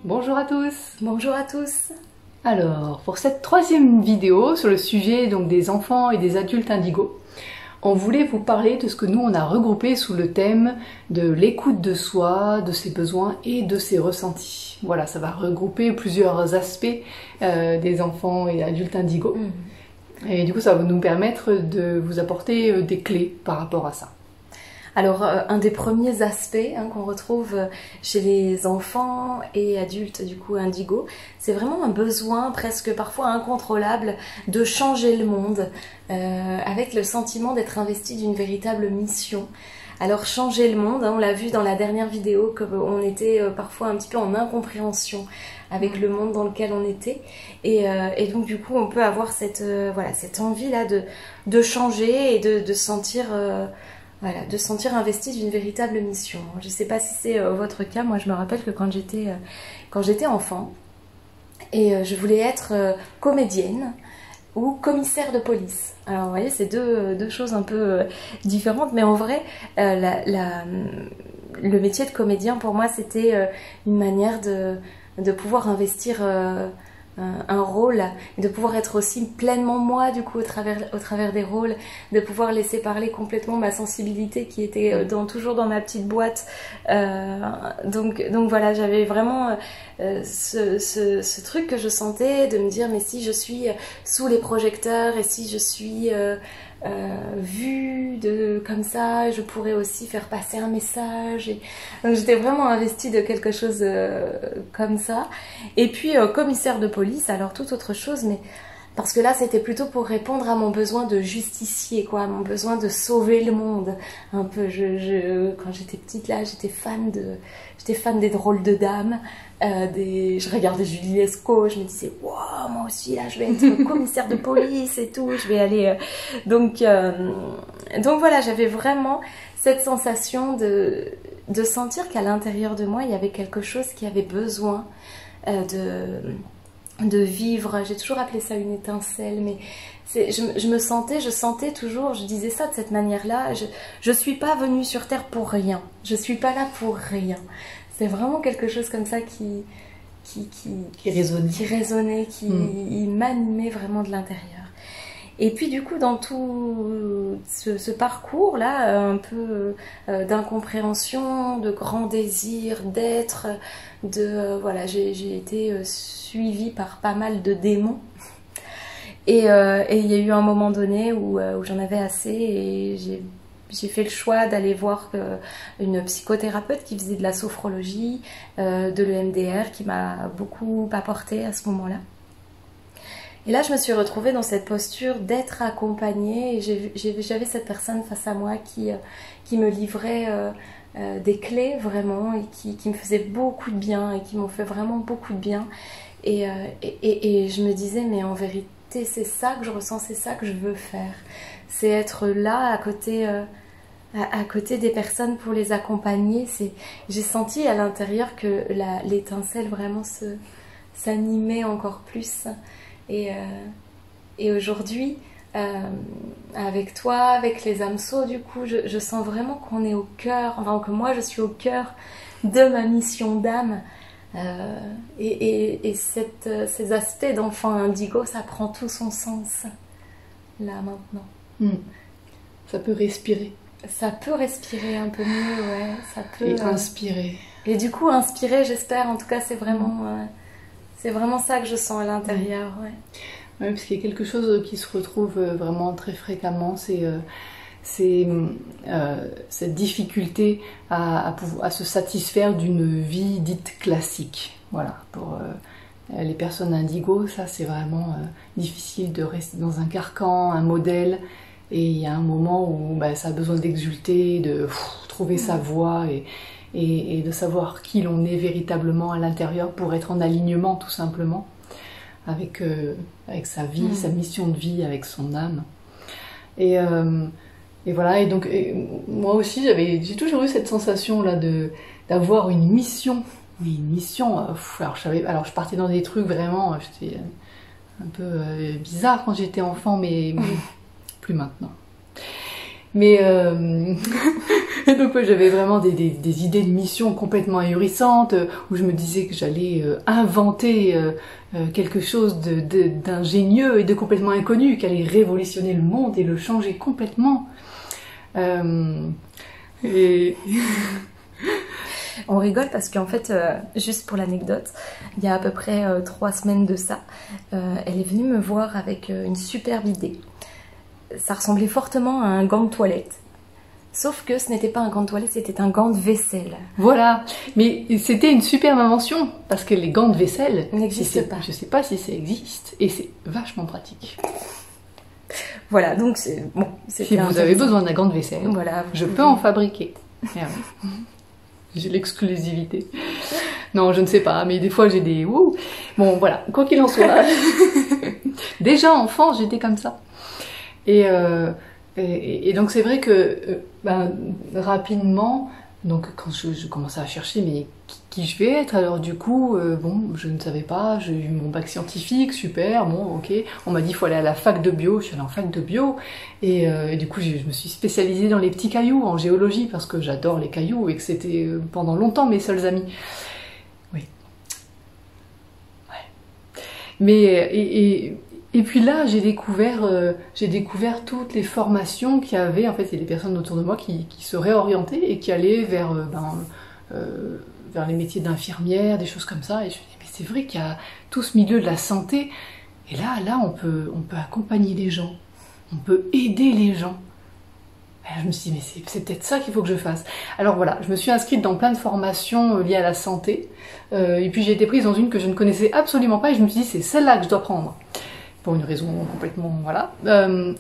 Bonjour à tous. Bonjour à tous. Alors, pour cette troisième vidéo sur le sujet donc, des enfants et des adultes indigos, on voulait vous parler de ce que nous on a regroupé sous le thème de l'écoute de soi, de ses besoins et de ses ressentis. Voilà, ça va regrouper plusieurs aspects des enfants et adultes indigos. Et du coup, ça va nous permettre de vous apporter des clés par rapport à ça. Alors, un des premiers aspects qu'on retrouve chez les enfants et adultes du coup indigos, c'est vraiment un besoin presque parfois incontrôlable de changer le monde, avec le sentiment d'être investi d'une véritable mission. Alors changer le monde, on l'a vu dans la dernière vidéo, qu'on était parfois un petit peu en incompréhension avec le monde dans lequel on était, et donc du coup on peut avoir cette envie là de changer et de sentir de se sentir investi d'une véritable mission. Je ne sais pas si c'est votre cas, moi je me rappelle que quand j'étais enfant, et je voulais être comédienne ou commissaire de police. Alors vous voyez, c'est deux choses un peu différentes, mais en vrai, le métier de comédien pour moi c'était une manière de pouvoir investir un rôle, de pouvoir être aussi pleinement moi du coup au travers des rôles, de pouvoir laisser parler complètement ma sensibilité qui était toujours dans ma petite boîte, donc voilà, j'avais vraiment ce truc que je sentais de me dire mais si je suis sous les projecteurs et si je suis vue comme ça, je pourrais aussi faire passer un message. Et donc j'étais vraiment investie de quelque chose comme ça. Et puis commissaire de police, alors tout autre chose, mais parce que là c'était plutôt pour répondre à mon besoin de justicier, quoi, mon besoin de sauver le monde. Un peu, quand j'étais petite là, j'étais fan des drôles de dames. Je regardais Julie Lescaut, je me disais wow, moi aussi là je vais être commissaire de police et tout, je vais aller donc voilà, j'avais vraiment cette sensation de sentir qu'à l'intérieur de moi il y avait quelque chose qui avait besoin de vivre. J'ai toujours appelé ça une étincelle, mais je sentais toujours, je disais ça de cette manière-là, je suis pas venue sur Terre pour rien, je suis pas là pour rien. C'est vraiment quelque chose comme ça qui résonnait, qui m'animait vraiment de l'intérieur. Et puis du coup, dans tout ce parcours-là, un peu d'incompréhension, de grand désir d'être, j'ai été suivie par pas mal de démons. Et il y a eu un moment donné où j'en avais assez et j'ai fait le choix d'aller voir une psychothérapeute qui faisait de la sophrologie, de l'EMDR, qui m'a beaucoup apporté à ce moment-là. Et là, je me suis retrouvée dans cette posture d'être accompagnée, et j'avais cette personne face à moi qui me livrait des clés vraiment, et qui me faisait beaucoup de bien, et qui m'ont fait vraiment beaucoup de bien. Et je me disais, mais en vérité, c'est ça que je ressens, c'est ça que je veux faire. C'est être là, à côté des personnes pour les accompagner. J'ai senti à l'intérieur que l'étincelle vraiment s'animait encore plus. Et aujourd'hui, avec toi, avec les Hameçaux, du coup, je sens vraiment qu'on est au cœur, enfin que moi je suis au cœur de ma mission d'âme. Et ces aspects d'enfant indigo, ça prend tout son sens là maintenant. Ça peut respirer. Ça peut respirer un peu mieux, ouais. Ça peut, et inspirer. Et du coup, inspirer, j'espère. En tout cas, c'est vraiment ça que je sens à l'intérieur, ouais. Oui, parce qu'il y a quelque chose qui se retrouve vraiment très fréquemment, c'est cette difficulté à se satisfaire d'une vie dite classique. Voilà, pour les personnes indigos, ça c'est vraiment difficile de rester dans un carcan, un modèle. Et il y a un moment où ça a besoin d'exulter, de trouver sa voie et de savoir qui l'on est véritablement à l'intérieur pour être en alignement tout simplement avec sa vie, sa mission de vie, avec son âme. Et voilà, et donc moi aussi j'ai toujours eu cette sensation là d'avoir une mission. Mais une mission, alors je partais dans des trucs vraiment, j'étais un peu bizarre quand j'étais enfant, mais plus maintenant. Mais donc ouais, j'avais vraiment des idées de mission complètement ahurissantes, où je me disais que j'allais inventer quelque chose d'ingénieux et de complètement inconnu, qui allait révolutionner le monde et le changer complètement. Et... On rigole parce qu'en fait, juste pour l'anecdote, il y a à peu près 3 semaines de ça, elle est venue me voir avec une superbe idée. Ça ressemblait fortement à un gant de toilette. Sauf que ce n'était pas un gant de toilette, c'était un gant de vaisselle. Voilà, mais c'était une superbe invention, parce que les gants de vaisselle n'existent pas. Je ne sais pas si ça existe, et c'est vachement pratique. Voilà, donc bon, si vous avez besoin d'un gant de vaisselle, voilà, je peux en fabriquer. J'ai l'exclusivité. Non, je ne sais pas, mais des fois j'ai des... Ouh. Bon, voilà, quoi qu'il en soit. Déjà enfant, j'étais comme ça. Et donc c'est vrai que rapidement, donc quand je commençais à chercher mais qui je vais être, alors du coup bon, je ne savais pas, j'ai eu mon bac scientifique, super, bon ok, on m'a dit il faut aller à la fac de bio, je suis allée en fac de bio et du coup je me suis spécialisée dans les petits cailloux en géologie parce que j'adore les cailloux et que c'était pendant longtemps mes seuls amis. Oui. Ouais. Mais et puis là, j'ai découvert toutes les formations qu'il y avait. En fait, il y a des personnes autour de moi qui se réorientaient et qui allaient vers les métiers d'infirmière, des choses comme ça. Et je me dis, mais c'est vrai qu'il y a tout ce milieu de la santé. Et là, on peut accompagner les gens. On peut aider les gens. Et là, je me suis dit, mais c'est peut-être ça qu'il faut que je fasse. Alors voilà, je me suis inscrite dans plein de formations liées à la santé. Et puis j'ai été prise dans une que je ne connaissais absolument pas. Et je me suis dit, c'est celle-là que je dois prendre. Pour une raison complètement... voilà.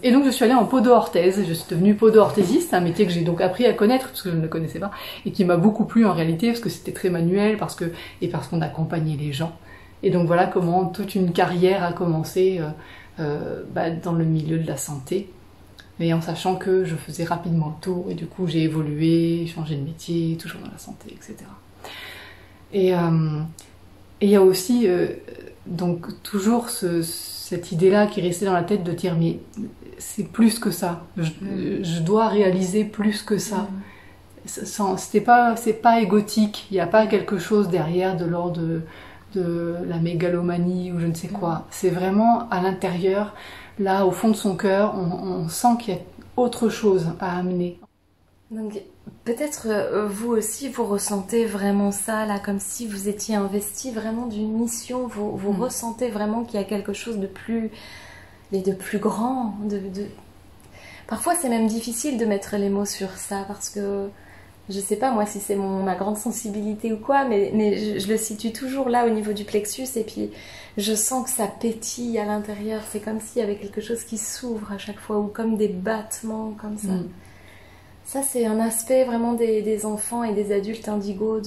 Et donc je suis allée en podo-orthèse, je suis devenue podo-orthésiste, un métier que j'ai donc appris à connaître, parce que je ne le connaissais pas, et qui m'a beaucoup plu en réalité, parce que c'était très manuel, parce qu'on accompagnait les gens. Et donc voilà comment toute une carrière a commencé dans le milieu de la santé, mais en sachant que je faisais rapidement le tour, et du coup j'ai évolué, changé de métier, toujours dans la santé, etc. Et il y a aussi donc toujours cette idée-là qui restait dans la tête de dire mais c'est plus que ça, je dois réaliser plus que ça. C'est pas égotique, il n'y a pas quelque chose derrière de l'ordre de la mégalomanie ou je ne sais quoi. C'est vraiment à l'intérieur, là au fond de son cœur, on sent qu'il y a autre chose à amener. Donc peut-être vous aussi vous ressentez vraiment ça là, comme si vous étiez investi vraiment d'une mission, vous ressentez vraiment qu'il y a quelque chose de plus grand, Parfois c'est même difficile de mettre les mots sur ça parce que je sais pas moi si c'est ma grande sensibilité ou quoi, mais je le situe toujours là au niveau du plexus et puis je sens que ça pétille à l'intérieur, c'est comme s'il y avait quelque chose qui s'ouvre à chaque fois ou comme des battements comme ça. Ça, c'est un aspect vraiment des enfants et des adultes indigos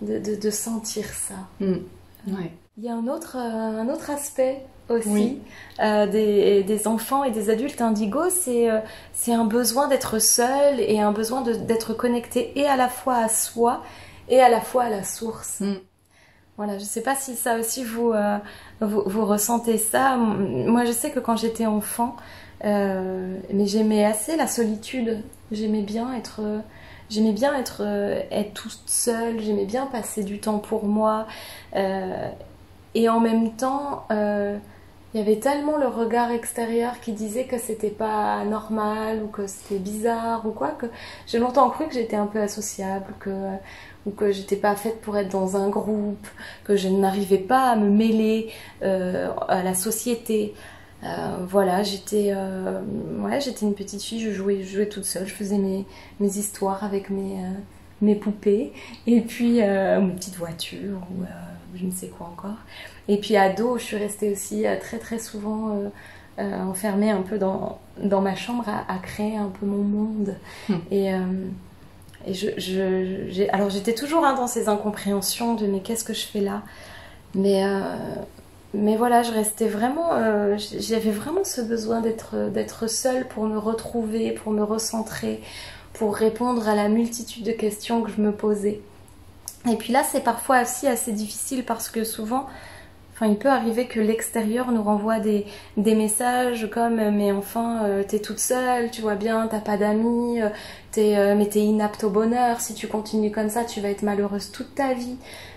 de sentir ça. Ouais. Il y a un autre aspect aussi des enfants et des adultes indigos, c'est un besoin d'être seul et un besoin d'être connecté et à la fois à soi et à la fois à la source. Voilà, je ne sais pas si ça aussi vous ressentez ça. Moi, je sais que quand j'étais enfant, mais j'aimais assez la solitude. J'aimais bien être toute seule. J'aimais bien passer du temps pour moi. Et en même temps, il y avait tellement le regard extérieur qui disait que c'était pas normal ou que c'était bizarre ou quoi, que j'ai longtemps cru que j'étais un peu associable, ou que j'étais pas faite pour être dans un groupe, que je n'arrivais pas à me mêler à la société. Voilà, j'étais une petite fille, je jouais toute seule, je faisais mes histoires avec mes poupées, et puis mes petites voitures, ou je ne sais quoi encore. Et puis ado, je suis restée aussi très très souvent enfermée un peu dans ma chambre à créer un peu mon monde. Alors j'étais toujours dans ces incompréhensions de mais qu'est-ce que je fais là, mais voilà, je restais vraiment, j'avais vraiment ce besoin d'être seule pour me retrouver, pour me recentrer, pour répondre à la multitude de questions que je me posais. Et puis là, c'est parfois aussi assez difficile parce que souvent, Enfin, il peut arriver que l'extérieur nous renvoie des messages comme mais enfin t'es toute seule, tu vois bien, t'as pas d'amis, mais t'es inapte au bonheur, si tu continues comme ça, tu vas être malheureuse toute ta vie.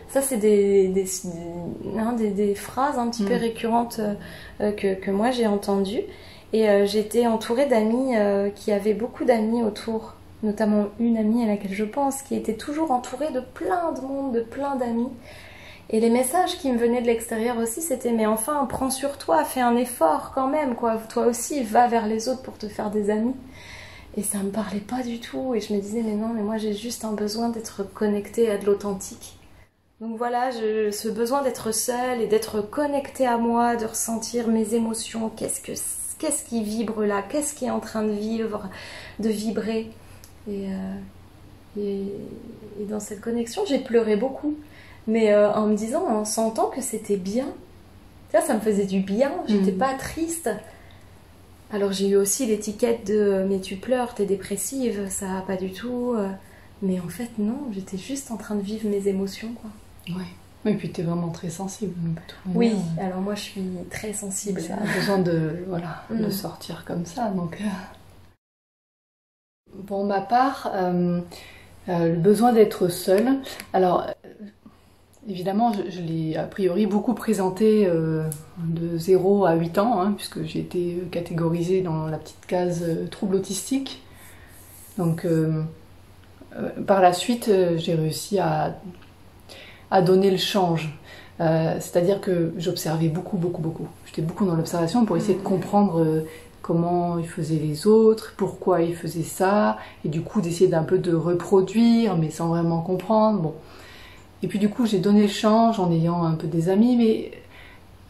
Ça, c'est des phrases un petit peu récurrentes que moi j'ai entendues. Et j'étais entourée d'amis qui avaient beaucoup d'amis autour, notamment une amie à laquelle je pense, qui était toujours entourée de plein de monde, de plein d'amis. Et les messages qui me venaient de l'extérieur aussi, c'était mais enfin, prends sur toi, fais un effort quand même, quoi. Toi aussi, va vers les autres pour te faire des amis. Et ça me parlait pas du tout. Et je me disais mais non, mais moi j'ai juste un besoin d'être connectée à de l'authentique. Donc voilà, ce besoin d'être seule et d'être connectée à moi, de ressentir mes émotions, qu'est-ce qui vibre là, qu'est-ce qui est en train de vibrer. Et dans cette connexion, j'ai pleuré beaucoup. Mais en me disant, en sentant que c'était bien. Ça me faisait du bien, j'étais pas triste. Alors j'ai eu aussi l'étiquette de « mais tu pleures, t'es dépressive, ça va pas du tout ». Mais en fait non, j'étais juste en train de vivre mes émotions, quoi. Ouais. Et puis tu es vraiment très sensible. Oui, alors moi je suis très sensible. Ça a besoin de sortir comme ça. Donc, pour ma part, le besoin d'être seule. Alors, évidemment, je l'ai a priori beaucoup présenté de 0 à 8 ans, hein, puisque j'ai été catégorisée dans la petite case trouble autistique. Donc, par la suite, j'ai réussi à donner le change. C'est-à-dire que j'observais beaucoup. J'étais beaucoup dans l'observation pour essayer de comprendre comment ils faisaient les autres, pourquoi ils faisaient ça, et du coup d'essayer d'un peu de reproduire, mais sans vraiment comprendre. Bon. Et puis du coup j'ai donné le change en ayant un peu des amis, mais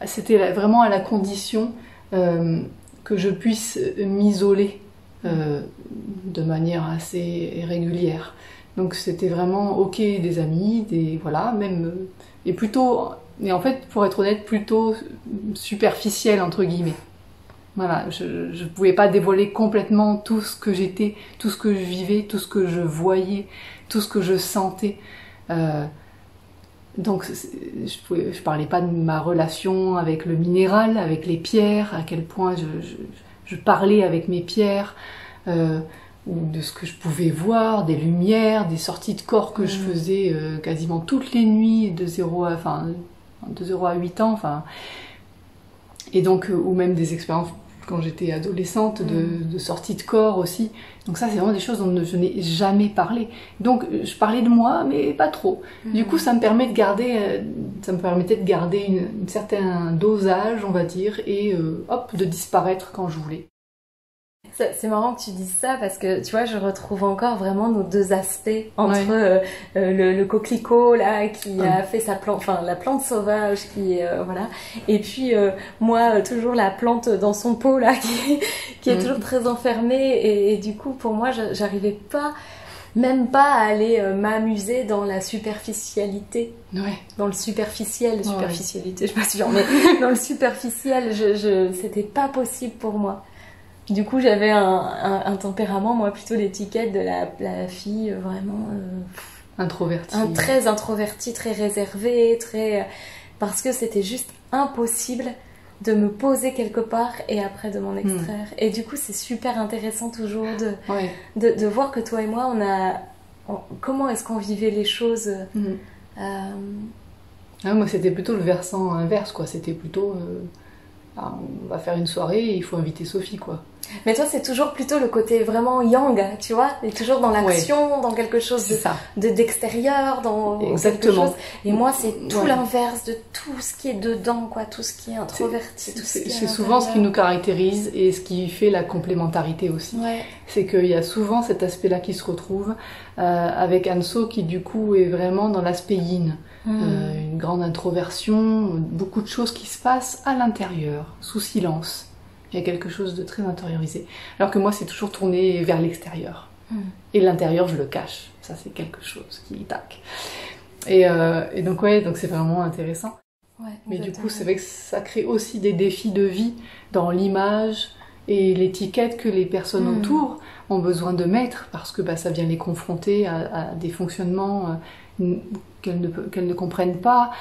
c'était vraiment à la condition que je puisse m'isoler de manière assez régulière. Donc c'était vraiment ok des amis, voilà, même et plutôt, mais en fait pour être honnête plutôt superficiel entre guillemets. Voilà, je pouvais pas dévoiler complètement tout ce que j'étais, tout ce que je vivais, tout ce que je voyais, tout ce que je sentais. Donc je parlais pas de ma relation avec le minéral, avec les pierres, à quel point je parlais avec mes pierres. Ou de ce que je pouvais voir, des lumières, des sorties de corps que je faisais quasiment toutes les nuits de 0 à 8 ans, enfin, et donc, ou même des expériences quand j'étais adolescente de sorties de corps aussi. Donc ça, c'est vraiment des choses dont je n'ai jamais parlé. Donc je parlais de moi, mais pas trop. Du coup, ça me permettait de garder un certain dosage, on va dire, et hop, de disparaître quand je voulais. C'est marrant que tu dises ça parce que tu vois, je retrouve encore vraiment nos deux aspects entre le coquelicot là qui a fait sa plante, enfin la plante sauvage qui voilà, et puis moi toujours la plante dans son pot là qui est toujours très enfermée et du coup pour moi j'arrivais même pas à aller m'amuser dans la superficialité, dans le superficiel, superficialité, je sais pas si mais dans le superficiel, c'était pas possible pour moi. Du coup, j'avais un tempérament, moi, plutôt l'étiquette de la fille vraiment... introvertie. Très introvertie, très réservée, parce que c'était juste impossible de me poser quelque part et après de m'en extraire. Et du coup, c'est super intéressant toujours de voir que toi et moi, comment est-ce qu'on vivait les choses. Moi, c'était plutôt le versant inverse, quoi. C'était plutôt... on va faire une soirée et il faut inviter Sophie, quoi. Mais toi, c'est toujours plutôt le côté vraiment yang, tu vois, et toujours dans l'action, dans quelque chose d'extérieur, dans quelque chose. Et moi, c'est tout l'inverse de tout ce qui est dedans, quoi, tout ce qui est introverti. C'est souvent ce qui nous caractérise et ce qui fait la complémentarité aussi. C'est qu'il y a souvent cet aspect-là qui se retrouve avec Anso qui du coup est vraiment dans l'aspect yin. Une grande introversion, beaucoup de choses qui se passent à l'intérieur, sous silence. Il y a quelque chose de très intériorisé. Alors que moi, c'est toujours tourné vers l'extérieur. Et l'intérieur, je le cache. Ça, c'est quelque chose qui tac. Et donc, donc c'est vraiment intéressant. Mais du coup, c'est vrai que ça crée aussi des défis de vie dans l'image et l'étiquette que les personnes autour ont besoin de mettre parce que ça vient les confronter à des fonctionnements qu'elles ne comprennent pas,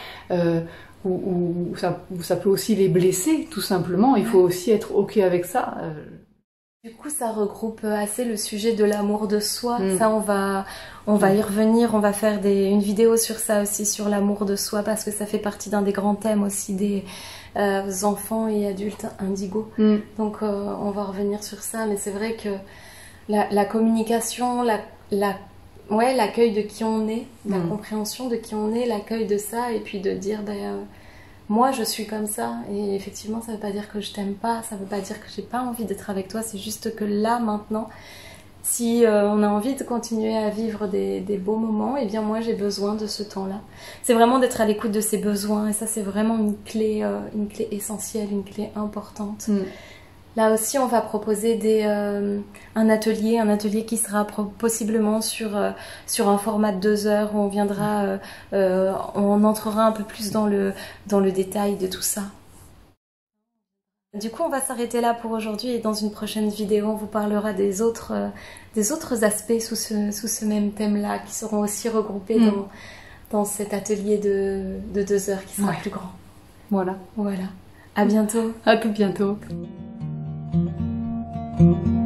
où ça peut aussi les blesser, tout simplement. Il faut aussi être OK avec ça. Du coup, ça regroupe assez le sujet de l'amour de soi. Ça, on va y revenir. On va faire une vidéo sur ça aussi, sur l'amour de soi, parce que ça fait partie d'un des grands thèmes aussi des enfants et adultes indigos. Donc, on va revenir sur ça. Mais c'est vrai que la communication, l'accueil de qui on est, la compréhension de qui on est, l'accueil de ça, et puis de dire, moi je suis comme ça, et effectivement ça veut pas dire que je t'aime pas, ça veut pas dire que j'ai pas envie d'être avec toi, c'est juste que là maintenant, si on a envie de continuer à vivre des beaux moments, eh bien moi j'ai besoin de ce temps-là. C'est vraiment d'être à l'écoute de ses besoins, et ça c'est vraiment une clé essentielle, une clé importante. Là aussi, on va proposer un atelier qui sera possiblement sur un format de 2 heures où on viendra, on entrera un peu plus dans le détail de tout ça. Du coup, on va s'arrêter là pour aujourd'hui, et dans une prochaine vidéo, on vous parlera des autres aspects sous ce même thème-là, qui seront aussi regroupés dans cet atelier de 2 heures qui sera plus grand. Voilà. À bientôt. À tout bientôt. Thank you.